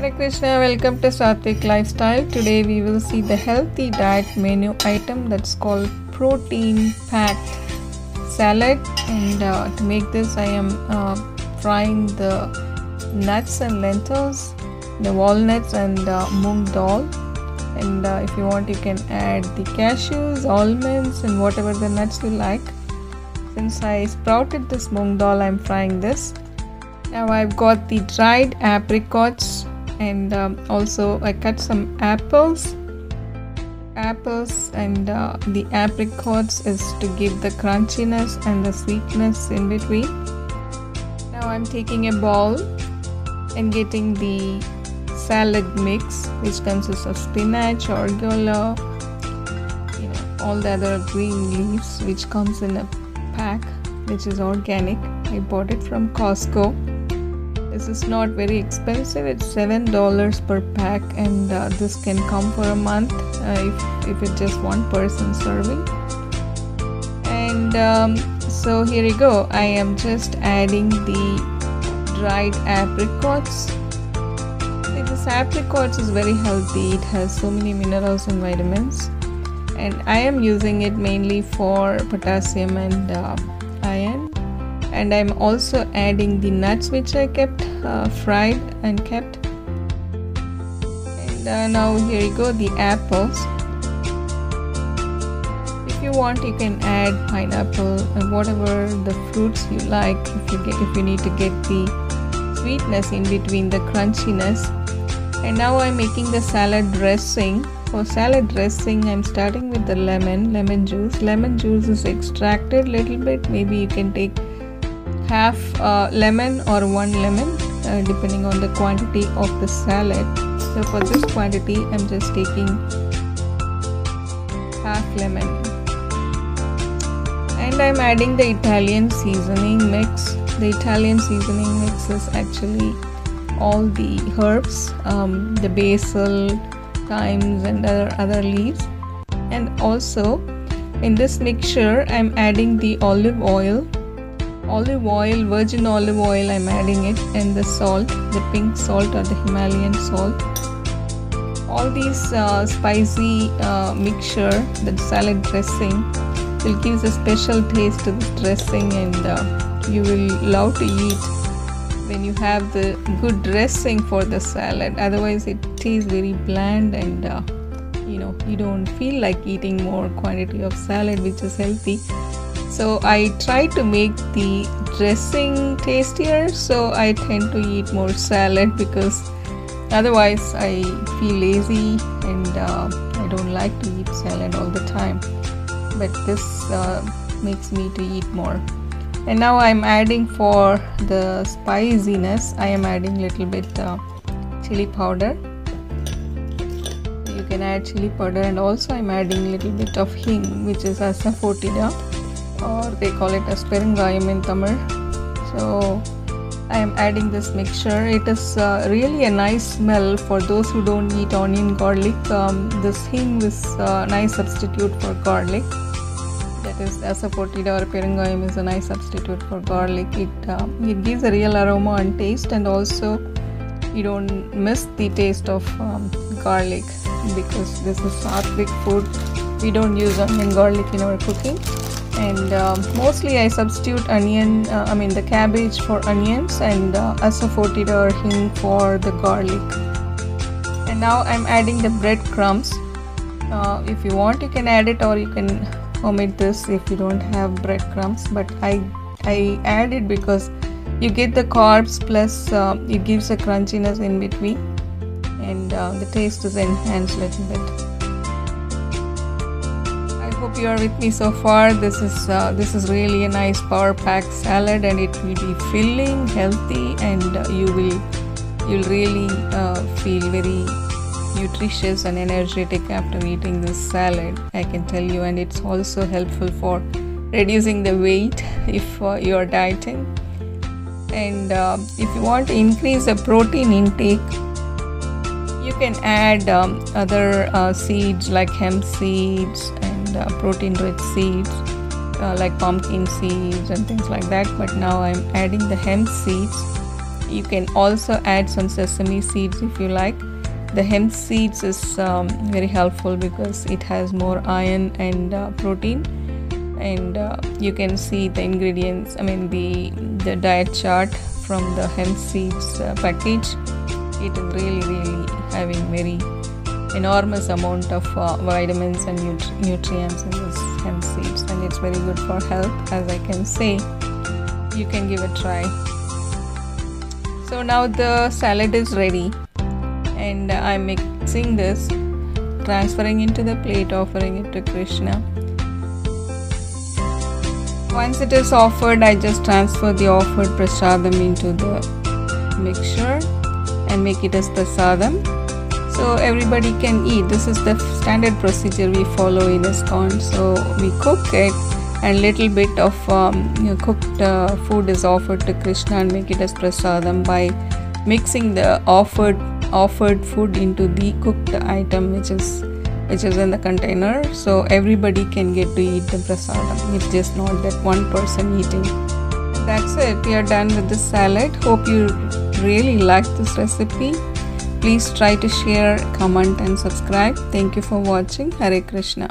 Hare Krishna, welcome to Satvik Lifestyle. Today we will see the healthy diet menu item that's called protein packed salad, and to make this I am frying the nuts and lentils, the walnuts and moong dal, and if you want you can add the cashews, almonds and whatever the nuts you like. Since I sprouted this moong dal, I'm frying this. Now I've got the dried apricots, and also I cut some apples, and the apricots is to give the crunchiness and the sweetness in between. Now I'm taking a bowl and getting the salad mix, which consists of spinach, arugula, all the other green leaves, which comes in a pack, which is organic. I bought it from Costco. This is not very expensive, it's $7 per pack, and this can come for a month if it's just one person serving. And so here you go, I am just adding the dried apricots. This apricots is very healthy, it has so many minerals and vitamins, and I am using it mainly for potassium and iron. And I'm also adding the nuts which I kept fried and kept. And now here you go, the apples. If you want you can add pineapple and whatever the fruits you like, if you need to get the sweetness in between the crunchiness. And now I'm making the salad dressing. For salad dressing I'm starting with the lemon juice. Lemon juice is extracted little bit, maybe you can take half lemon or one lemon depending on the quantity of the salad. So for this quantity I'm just taking half lemon, and I'm adding the Italian seasoning mix. The Italian seasoning mix is actually all the herbs, the basil, thymes and other leaves. And also in this mixture I'm adding the olive oil, virgin olive oil I'm adding it, and the salt, the pink salt or the Himalayan salt. All these spicy mixture, the salad dressing, will give a special taste to this dressing, and you will love to eat when you have the good dressing for the salad. Otherwise it tastes very bland, and you don't feel like eating more quantity of salad which is healthy. So I try to make the dressing tastier, so I tend to eat more salad, because otherwise I feel lazy and I don't like to eat salad all the time. But this makes me to eat more. And now I'm adding, for the spiciness, I am adding little bit chili powder. You can add chili powder, and also I'm adding little bit of hing, which is asafoetida, or they call it as perungayam in Tamil. So I am adding this mixture. It is really a nice smell for those who don't eat onion garlic. This hing is a nice substitute for garlic. That is, asafoetida or perungayam is a nice substitute for garlic. It gives a real aroma and taste, and also you don't miss the taste of garlic, because this is Satvik food. We don't use onion garlic in our cooking. And mostly I substitute the cabbage for onions, and asafoetida or hing for the garlic. And now I'm adding the breadcrumbs. If you want you can add it, or you can omit this if you don't have breadcrumbs, but I add it because you get the carbs, plus it gives a crunchiness in between, and the taste is enhanced a little bit. Hope you are with me so far. This is really a nice power packed salad, and it will be filling, healthy, and you'll really feel very nutritious and energetic after eating this salad, I can tell you. And it's also helpful for reducing the weight if you are dieting. And if you want to increase the protein intake, you can add other seeds like hemp seeds and protein rich seeds like pumpkin seeds and things like that. But now I'm adding the hemp seeds, You can also add some sesame seeds if you like. The hemp seeds is very helpful because it has more iron and protein. And you can see the ingredients, the diet chart from the hemp seeds package. It is really having very enormous amount of vitamins and nutrients in this hemp seeds, and it's very good for health, as I can say. You can give a try. So now the salad is ready, and I'm mixing this, transferring into the plate, offering it to Krishna. Once it is offered, I just transfer the offered prasadam into the mixture and make it as prasadam, so everybody can eat. This is the standard procedure we follow in ISKCON. So we cook it, and little bit of cooked food is offered to Krishna and make it as prasadam by mixing the offered food into the cooked item which is in the container, so everybody can get to eat the prasadam. It's just not that one person eating. That's it. We are done with the salad. Hope you really like this recipe. Please try to share, comment and subscribe. Thank you for watching. Hare Krishna.